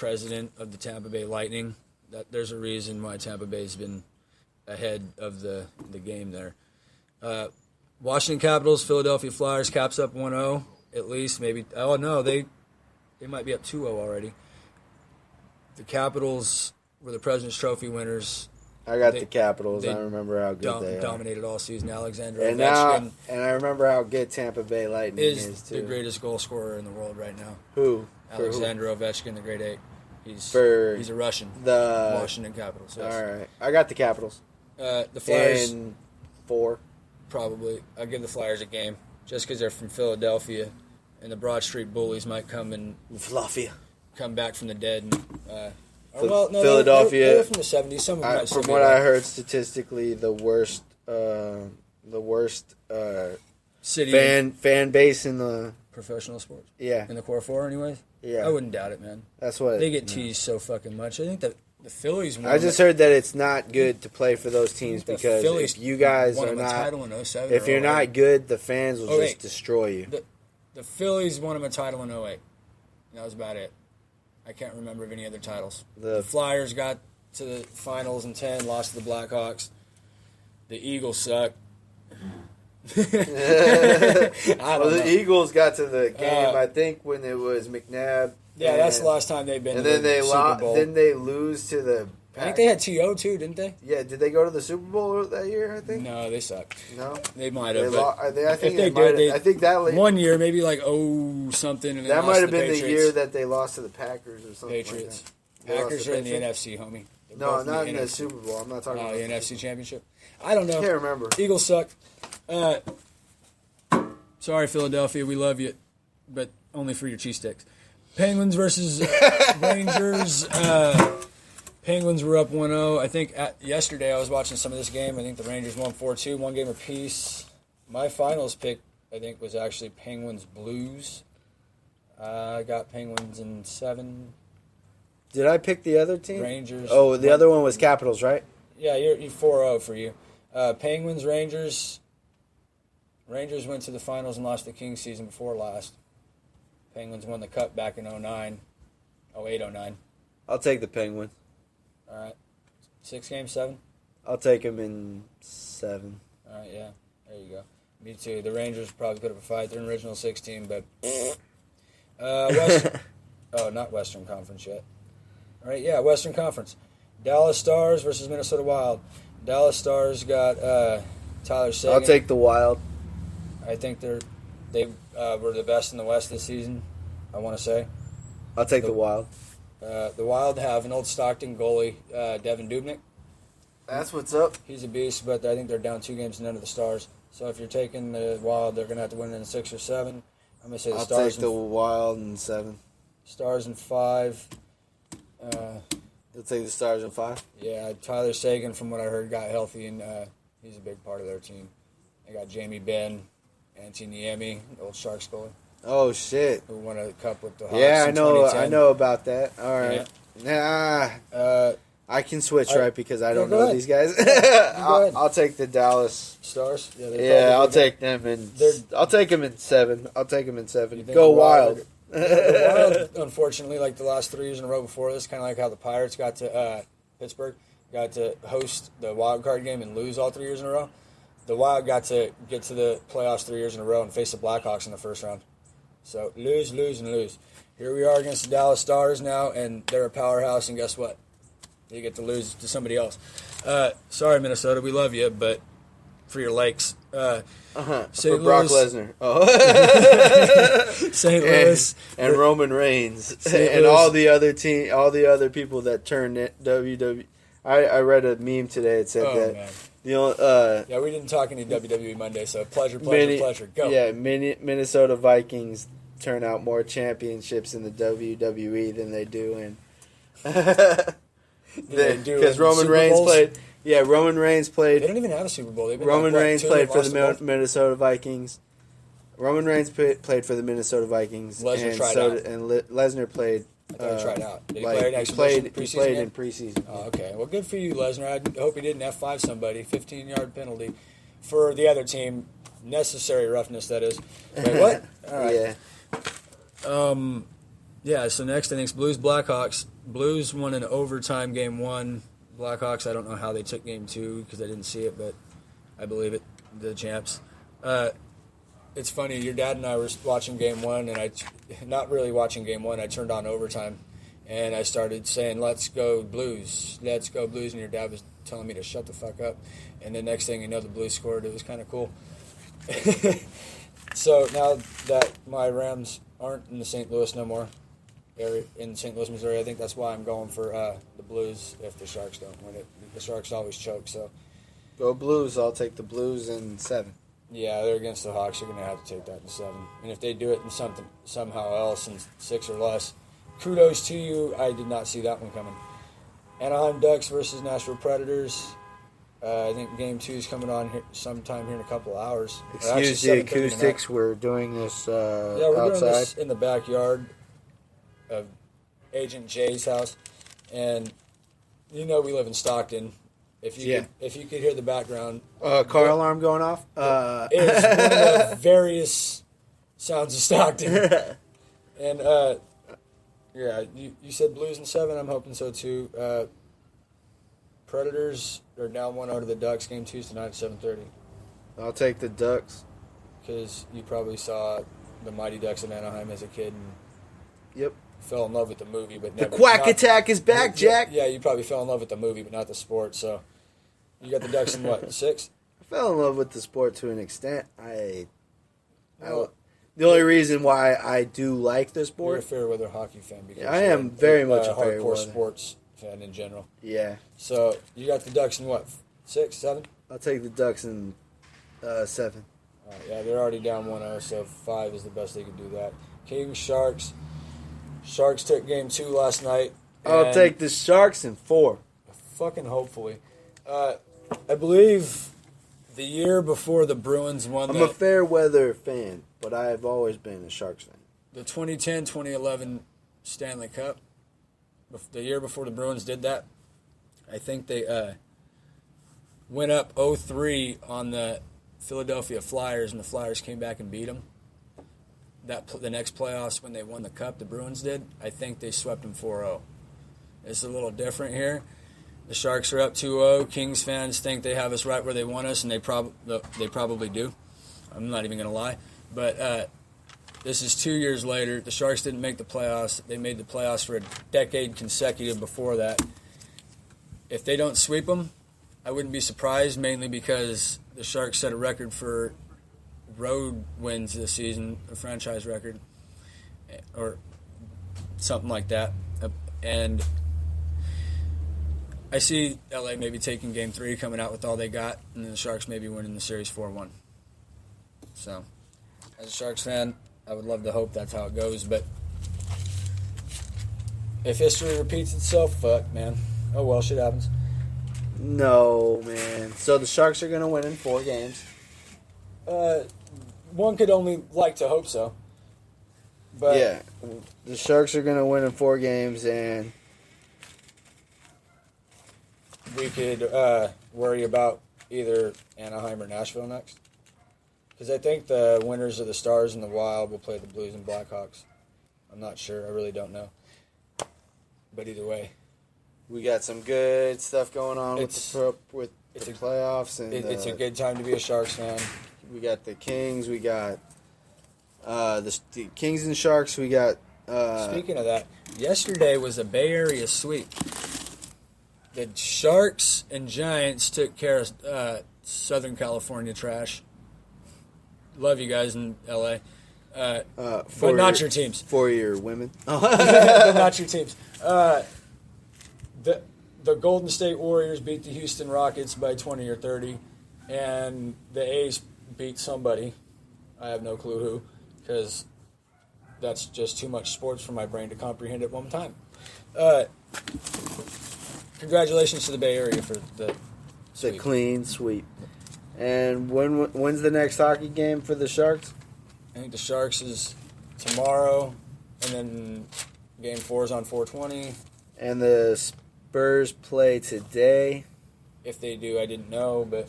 president of the Tampa Bay Lightning. There's a reason why Tampa Bay's been ahead of the game there. Washington Capitals, Philadelphia Flyers, Caps up 1-0 at least, maybe. Oh no, they might be up 2-0 already. The Capitals were the President's Trophy winners. I got the Capitals. I remember how good they dominated all season. Alexander Ovechkin. And I remember how good Tampa Bay Lightning is too. The greatest goal scorer in the world right now. Who? Alexander Ovechkin, the Great Eight. He's a Russian. The Washington Capitals. Yes. All right, I got the Capitals. The Flyers in 4. Probably. I'll give the Flyers a game just because they're from Philadelphia, and the Broad Street Bullies might come back from the dead. And, Philadelphia. They're from the 70s. Some of them from what I heard, statistically, the worst city fan base in the professional sports. Yeah, in the core 4, anyways. Yeah, I wouldn't doubt it, man. That's what they get teased so fucking much. I think that the Phillies. I just heard that it's not good to play for those teams because if you guys are not, if you're not good, the fans will just destroy you. The Phillies won them a title in 2008. That was about it. I can't remember of any other titles. The Flyers got to the finals in 10, lost to the Blackhawks. The Eagles suck. The Eagles got to the game, I think, when it was McNabb. Yeah, that's the last time they've been to the Super Bowl. Didn't they lose to the I think they had T.O. too, didn't they? Yeah, did they go to the Super Bowl that year, I think? No, they sucked. No? They might have. I think that one year, maybe like something. And that might have been the year that they lost to the Packers or something. Patriots. Like Packers are in the NFC, homie. No, not in the Super Bowl. I'm not talking about the NFC Championship. I don't know. I can't remember. Eagles suck. Sorry, Philadelphia. We love you, but only for your cheesesteaks. Penguins versus Rangers. Penguins were up 1-0. I think yesterday I was watching some of this game. I think the Rangers won 4-2, one game apiece. My finals pick, I think, was actually Penguins Blues. I got Penguins in 7. Did I pick the other team? Rangers. Oh, the other one was Capitals, right? Yeah, you're 4-0 for you. Penguins, Rangers. Rangers went to the finals and lost the Kings season before last. Penguins won the Cup back in 08, 09. I'll take the Penguins. All right. 6 games, 7? I'll take them in 7. All right, yeah. There you go. Me too. The Rangers probably put up a fight. They're an original 16, but... not Western Conference yet. All right, yeah, Western Conference. Dallas Stars versus Minnesota Wild. Dallas Stars got Tyler Seguin. I'll take the Wild. I think they were the best in the West this season, I want to say. I'll take the Wild. The Wild have an old Stockton goalie, Devin Dubnyk. That's what's up. He's a beast, but I think they're down 2 games to none of the Stars. So if you're taking the Wild, they're going to have to win in 6 or 7. I'm going to say the Stars. I'll take the Wild in 7. Stars in 5. You'll take the Stars in 5? Yeah, Tyler Seguin, from what I heard, got healthy, and he's a big part of their team. They got Jamie Benn, Antiniemi, the old Sharks goalie. Oh shit! Who won a cup with the Hawks? Yeah, in 2010. I know about that. All right. Yeah. I can switch right because I don't know these guys. I'll take the Dallas Stars. Yeah, I'll take them in. I'll take them in 7. I'll take them in 7. Go Wild. The Wild, unfortunately, like the last 3 years in a row before this, kind of like how the Pirates got to Pittsburgh, got to host the wild card game and lose all 3 years in a row. The Wild got to get to the playoffs 3 years in a row and face the Blackhawks in the first round. So lose, lose, and lose. Here we are against the Dallas Stars now, and they're a powerhouse, and guess what? You get to lose to somebody else. Sorry, Minnesota, we love you, but for your likes. For Brock Lesnar. Oh. St. Louis. And Roman Reigns. And all the other people that turned WWE. I read a meme today that said that. Man. Yeah, we didn't talk any WWE Monday, so pleasure. Go. Yeah, Minnesota Vikings turn out more championships in the WWE than they do in... Because Roman Reigns played... Yeah, Roman Reigns played... They don't even have a Super Bowl. Roman Reigns played for the Minnesota Vikings. Roman Reigns played for the Minnesota Vikings. Lesnar tried out. And Lesnar played... I thought he tried out. Did he play in preseason? He played in preseason. Oh, okay. Well, good for you, Lesnar. I hope he didn't F5 somebody. 15-yard penalty for the other team. Necessary roughness, that is. Wait, what? All right. Yeah. Yeah, so next innings, Blues Blackhawks. Blues won in overtime game 1. Blackhawks, I don't know how they took game 2 because I didn't see it, but I believe it. The champs. It's funny, your dad and I were watching game 1, and not really watching game 1, I turned on overtime, and I started saying, let's go Blues, and your dad was telling me to shut the fuck up, and the next thing you know, the Blues scored. It was kind of cool. So now that my Rams aren't in the St. Louis no more, in St. Louis, Missouri, I think that's why I'm going for the Blues if the Sharks don't win it. The Sharks always choke, so. Go Blues. I'll take the Blues in 7. Yeah, they're against the Hawks. You're going to have to take that in 7. And if they do it in somehow else in 6 or less, kudos to you. I did not see that one coming. Anaheim Ducks versus Nashville Predators. I think Game 2 is coming on here sometime here in a couple of hours. Excuse the acoustics. We're doing this outside. Doing this in the backyard of Agent Jay's house. And you know we live in Stockton. If you could hear the background. Car alarm going off? It is one of the various sounds of Stockton. And, you said Blues in 7. I'm hoping so, too. Predators are down 1-0 to the Ducks. Game 2 is tonight at 7:30. I'll take the Ducks. Because you probably saw the Mighty Ducks of Anaheim as a kid and Yep. fell in love with the movie. But the Quack Attack is back, Jack. Yeah, you probably fell in love with the movie, but not the sport. So you got the Ducks in what, 6? I fell in love with the sport to an extent. The only reason why I do like the sport. You're a fair weather hockey fan. Because I am very much a fair hardcore weather sports fan in general. Yeah. So you got the Ducks in what, 6, 7? I'll take the Ducks in 7. Yeah, they're already down 1-0, so 5 is the best they could do that. Kings, Sharks. Sharks took game 2 last night. I'll take the Sharks in 4. Fucking hopefully. I believe the year before the Bruins won I'm a fair weather fan, but I have always been a Sharks fan. The 2010-2011 Stanley Cup, the year before the Bruins did that, I think they went up 0-3 on the Philadelphia Flyers, and the Flyers came back and beat them. The next playoffs, when they won the Cup, the Bruins did, I think they swept them 4-0. It's a little different here. The Sharks are up 2-0. Kings fans think they have us right where they want us, and they probably do. I'm not even going to lie. But this is 2 years later. The Sharks didn't make the playoffs. They made the playoffs for a decade consecutive before that. If they don't sweep them, I wouldn't be surprised, mainly because the Sharks set a record for road wins this season, a franchise record, or something like that. And I see LA maybe taking Game 3, coming out with all they got, and then the Sharks maybe winning the series 4-1. So, as a Sharks fan, I would love to hope that's how it goes, but if history repeats itself, fuck, man. Oh well, shit happens. No, man. So the Sharks are going to win in 4 games. One could only like to hope so. But yeah, the Sharks are going to win in 4 games, and we could worry about either Anaheim or Nashville next. Because I think the winners of the Stars and the Wild will play the Blues and Blackhawks. I'm not sure. I really don't know. But either way. We got some good stuff going on with the playoffs. And it's a good time to be a Sharks fan. We got the Kings. We got the Kings and Sharks. We got... Speaking of that, yesterday was a Bay Area sweep. The Sharks and Giants took care of Southern California trash. Love you guys in L.A. But not your teams. For your women. But not your teams. The Golden State Warriors beat the Houston Rockets by 20 or 30, and the A's beat somebody. I have no clue who, because that's just too much sports for my brain to comprehend at one time. Congratulations to the Bay Area for the sweep. The clean sweep. And when's the next hockey game for the Sharks? I think the Sharks is tomorrow, and then Game 4 is on 4/20. And the Spurs play today. If they do, I didn't know, but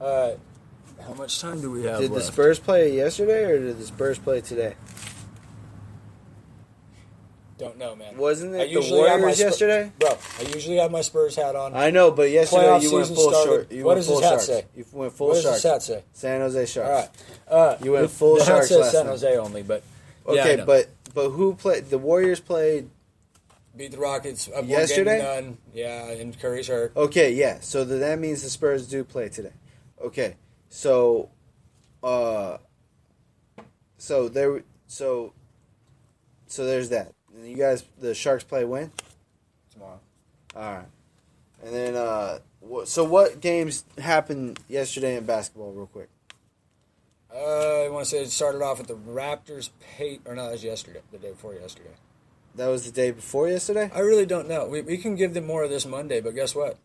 how much time do we have Did left? the Spurs play yesterday, or did the Spurs play today? Don't know, man. Wasn't it the Warriors yesterday? Bro, I usually have my Spurs hat on. I know, but yesterday Playoff you went season full started. short. What does his hat say? You went full Sharks. What does his hat say? San Jose Sharks. All right. You went full the Sharks hat says last San night. Jose only, but Okay, yeah, but who played? The Warriors played beat the Rockets up yesterday. 1-0. Yeah, and Curry's hurt. Okay, yeah. So that means the Spurs do play today. Okay, so there's that. And you guys, the Sharks play when? Tomorrow. All right. And then, so what games happened yesterday in basketball, real quick? I want to say it started off with the Raptors. Or no, that was yesterday. The day before yesterday. That was the day before yesterday? I really don't know. We can give them more of this Monday, but guess what?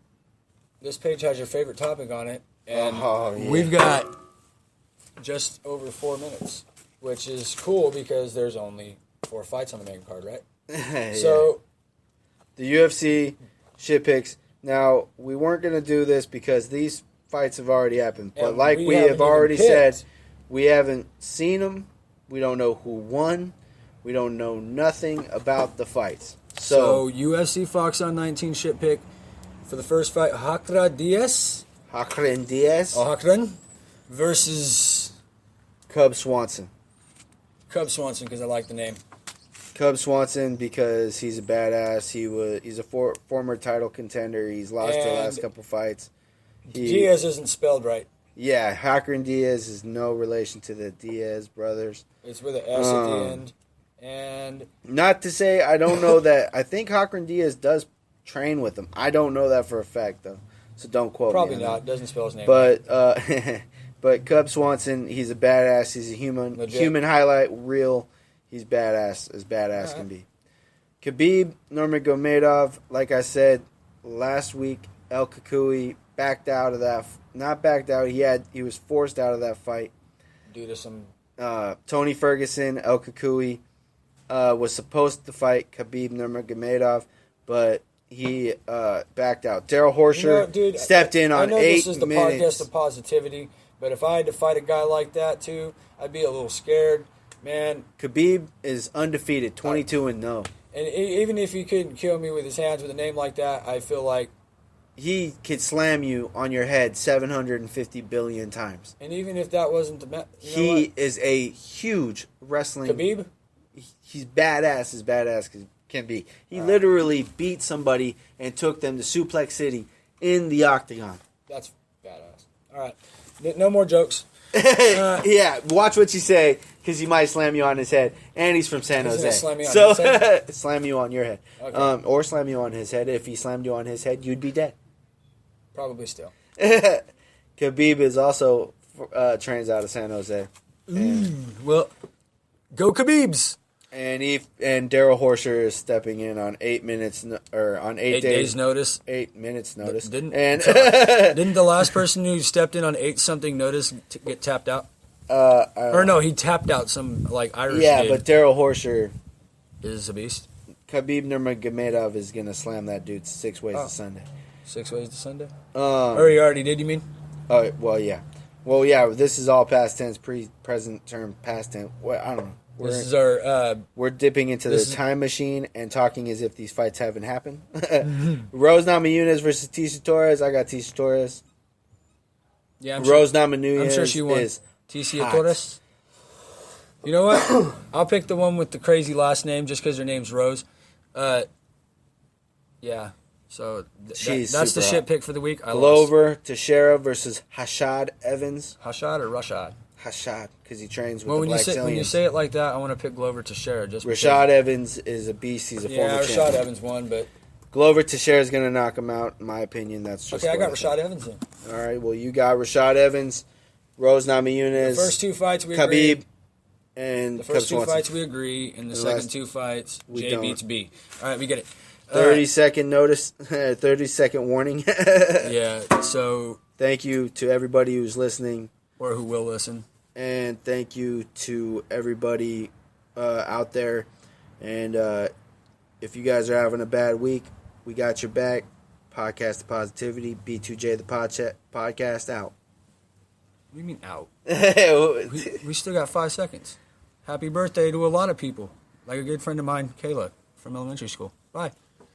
This page has your favorite topic on it, and we've got just over 4 minutes, which is cool because there's only 4 fights on the main card, right? Yeah. So, the UFC shit picks. Now, we weren't going to do this because these fights have already happened, but like we have already said, we haven't seen them. We don't know who won. We don't know nothing about the fights. So UFC Fox on 19 shit pick for the first fight, Hakren Diaz versus Cub Swanson. Cub Swanson, because I like the name. Cub Swanson because he's a badass. He's a former title contender. He's lost the last couple fights. Diaz isn't spelled right. Yeah, Hakren Diaz is no relation to the Diaz brothers. It's with an S at the end. And not to say I don't know that. I think Hakren Diaz does train with him. I don't know that for a fact though, so don't quote me. Probably not. Doesn't spell his name. But but Cub Swanson, he's a badass. He's a human highlight reel. He's badass as badass can be. Khabib Nurmagomedov, like I said last week, El Kakui backed out of that. Not backed out. He was forced out of that fight due to some. Tony Ferguson, El Kakui, was supposed to fight Khabib Nurmagomedov, but he backed out. Daryl Horsher stepped in on 8 minutes. I know this is the podcast of positivity, but if I had to fight a guy like that too, I'd be a little scared. Man, Khabib is undefeated, 22-0. And even if he couldn't kill me with his hands with a name like that, I feel like he could slam you on your head 750 billion times. And even if that wasn't the he is a huge wrestling. Khabib? He's badass as badass can be. He literally beat somebody and took them to Suplex City in the octagon. That's badass. All right. No more jokes. Yeah, watch what you say because he might slam you on his head. And he's from San Jose. Slam me on his head? Slam you on your head. Okay. Or slam you on his head. If he slammed you on his head, you'd be dead. Probably still. Khabib is also trains out of San Jose. Well, go Khabibs. And Daryl Horsher is stepping in on 8 minutes or on 8 days notice. 8 minutes notice. Didn't the last person who stepped in on 8 something notice get tapped out? Or no, he tapped out some like Irish. Yeah, but Daryl Horsher is a beast. Khabib Nurmagomedov is gonna slam that dude 6 ways to Sunday. 6 ways to Sunday? Or he already did, you mean? Oh, well, yeah. Well, yeah, this is all past tense, present term, past tense. Well, I don't know. This is our... we're dipping into the time machine and talking as if these fights haven't happened. Rose Namajunas versus Tisha Torres. I got Tisha Torres. Yeah, Rose Namajunas I'm sure she won. is Tisha Torres. You know what? I'll pick the one with the crazy last name just because her name's Rose. Yeah. So that's the shit pick for the week. Glover Teixeira versus Hashad Evans. Hashad or Rashad? Hashad, because he trains with the Black When you say it like that, I want to pick Glover Teixeira. Rashad Evans is a beast. He's a former champion. Rashad Evans won, but Glover Teixeira is going to knock him out, in my opinion. That's just okay. I got Rashad Evans in. All right. Well, you got Rashad Evans, Rose Namajunas. The first 2 fights we agree. Khabib. And the first 2 fights we agree, and the second 2 fights J beats B. All right, we get it. 30-second notice, 30-second warning. Yeah, so... Thank you to everybody who's listening. Or who will listen. And thank you to everybody out there. And if you guys are having a bad week, we got your back. Podcast of Positivity, B2J The Podcast, out. What do you mean out? we still got 5 seconds. Happy birthday to a lot of people. Like a good friend of mine, Kayla. from elementary school. Bye.